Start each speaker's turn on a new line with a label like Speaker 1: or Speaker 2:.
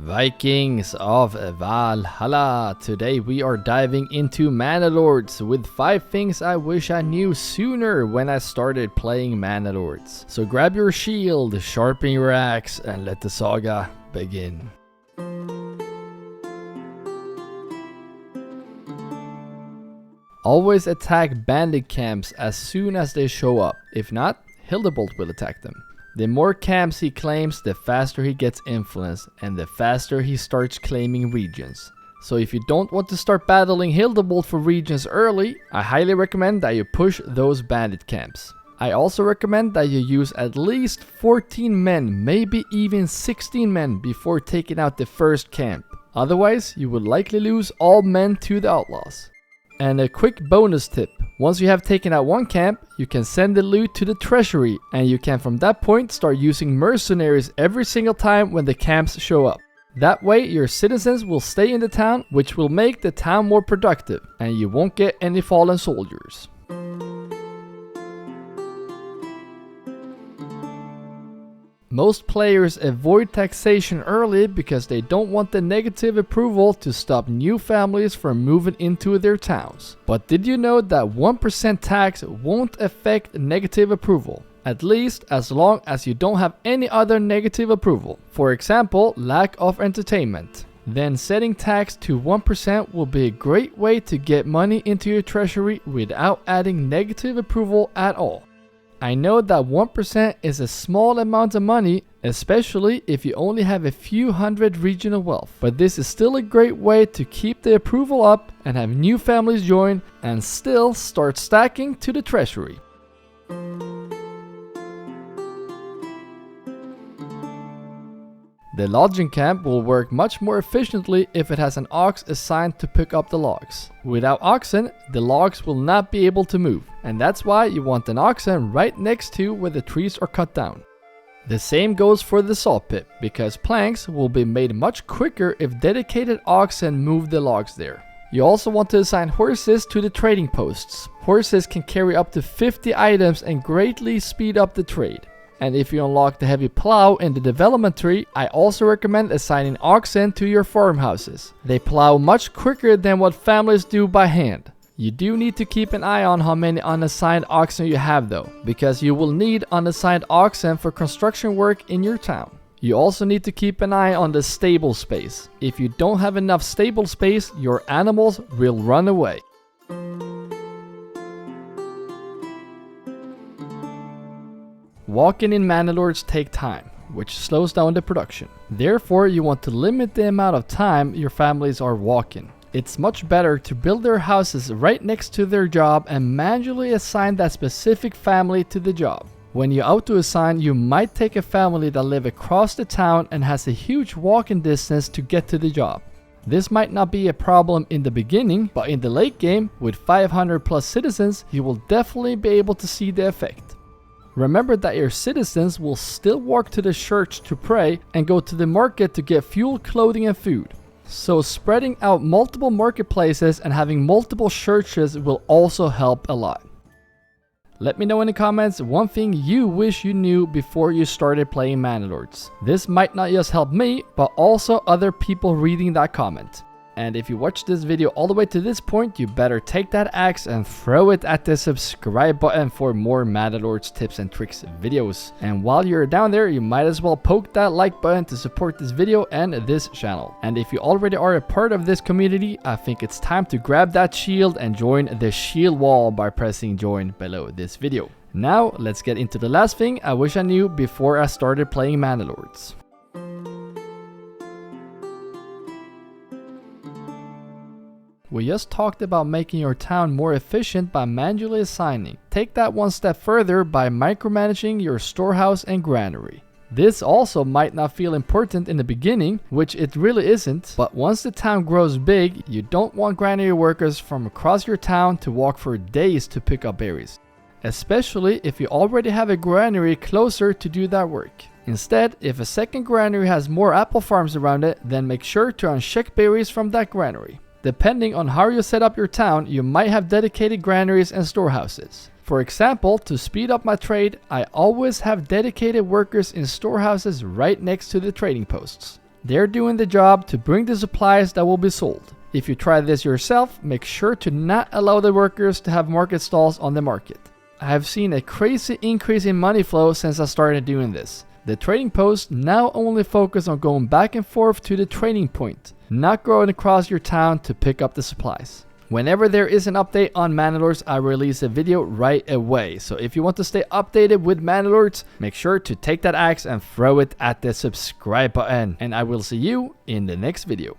Speaker 1: Vikings of Valhalla. Today we are diving into Manor Lords with 5 things I wish I knew sooner when I started playing Manor Lords. So grab your shield, sharpen your axe, and let the saga begin. Always attack bandit camps as soon as they show up. If not, Hildebolt will attack them. The more camps he claims, the faster he gets influence, and the faster he starts claiming regions. So if you don't want to start battling Hildebolt for regions early, I highly recommend that you push those bandit camps. I also recommend that you use at least 14 men, maybe even 16 men before taking out the first camp. Otherwise, you will likely lose all men to the outlaws. And a quick bonus tip, once you have taken out one camp, you can send the loot to the treasury, and you can from that point start using mercenaries every single time when the camps show up. That way your citizens will stay in the town, which will make the town more productive, and you won't get any fallen soldiers. Most players avoid taxation early because they don't want the negative approval to stop new families from moving into their towns. But did you know that 1% tax won't affect negative approval? At least as long as you don't have any other negative approval. For example, lack of entertainment. Then setting tax to 1% will be a great way to get money into your treasury without adding negative approval at all. I know that 1% is a small amount of money, especially if you only have a few hundred regional wealth. But this is still a great way to keep the approval up and have new families join and still start stacking to the treasury. The lodging camp will work much more efficiently if it has an ox assigned to pick up the logs. Without oxen, the logs will not be able to move, and that's why you want an oxen right next to where the trees are cut down. The same goes for the saw pit, because planks will be made much quicker if dedicated oxen move the logs there. You also want to assign horses to the trading posts. Horses can carry up to 50 items and greatly speed up the trade. And if you unlock the heavy plow in the development tree, I also recommend assigning oxen to your farmhouses. They plow much quicker than what families do by hand. You do need to keep an eye on how many unassigned oxen you have though, because you will need unassigned oxen for construction work in your town. You also need to keep an eye on the stable space. If you don't have enough stable space, your animals will run away. Walking in Manor Lords take time, which slows down the production. Therefore, you want to limit the amount of time your families are walking. It's much better to build their houses right next to their job and manually assign that specific family to the job. When you auto-assign, you might take a family that live across the town and has a huge walking distance to get to the job. This might not be a problem in the beginning, but in the late game, with 500 plus citizens, you will definitely be able to see the effect. Remember that your citizens will still walk to the church to pray and go to the market to get fuel, clothing and food. So spreading out multiple marketplaces and having multiple churches will also help a lot. Let me know in the comments one thing you wish you knew before you started playing Manor Lords. This might not just help me, but also other people reading that comment. And if you watched this video all the way to this point, you better take that axe and throw it at the subscribe button for more Manor Lords tips and tricks videos. And while you're down there, you might as well poke that like button to support this video and this channel. And if you already are a part of this community, I think it's time to grab that shield and join the shield wall by pressing join below this video. Now, let's get into the last thing I wish I knew before I started playing Manor Lords. We just talked about making your town more efficient by manually assigning. Take that one step further by micromanaging your storehouse and granary. This also might not feel important in the beginning, which it really isn't, but once the town grows big, you don't want granary workers from across your town to walk for days to pick up berries. Especially if you already have a granary closer to do that work. Instead, if a second granary has more apple farms around it, then make sure to uncheck berries from that granary. Depending on how you set up your town, you might have dedicated granaries and storehouses. For example, to speed up my trade, I always have dedicated workers in storehouses right next to the trading posts. They're doing the job to bring the supplies that will be sold. If you try this yourself, make sure to not allow the workers to have market stalls on the market. I have seen a crazy increase in money flow since I started doing this. The trading posts now only focus on going back and forth to the trading point, not going across your town to pick up the supplies. Whenever there is an update on Manor Lords, I release a video right away. So if you want to stay updated with Manor Lords, make sure to take that axe and throw it at the subscribe button. And I will see you in the next video.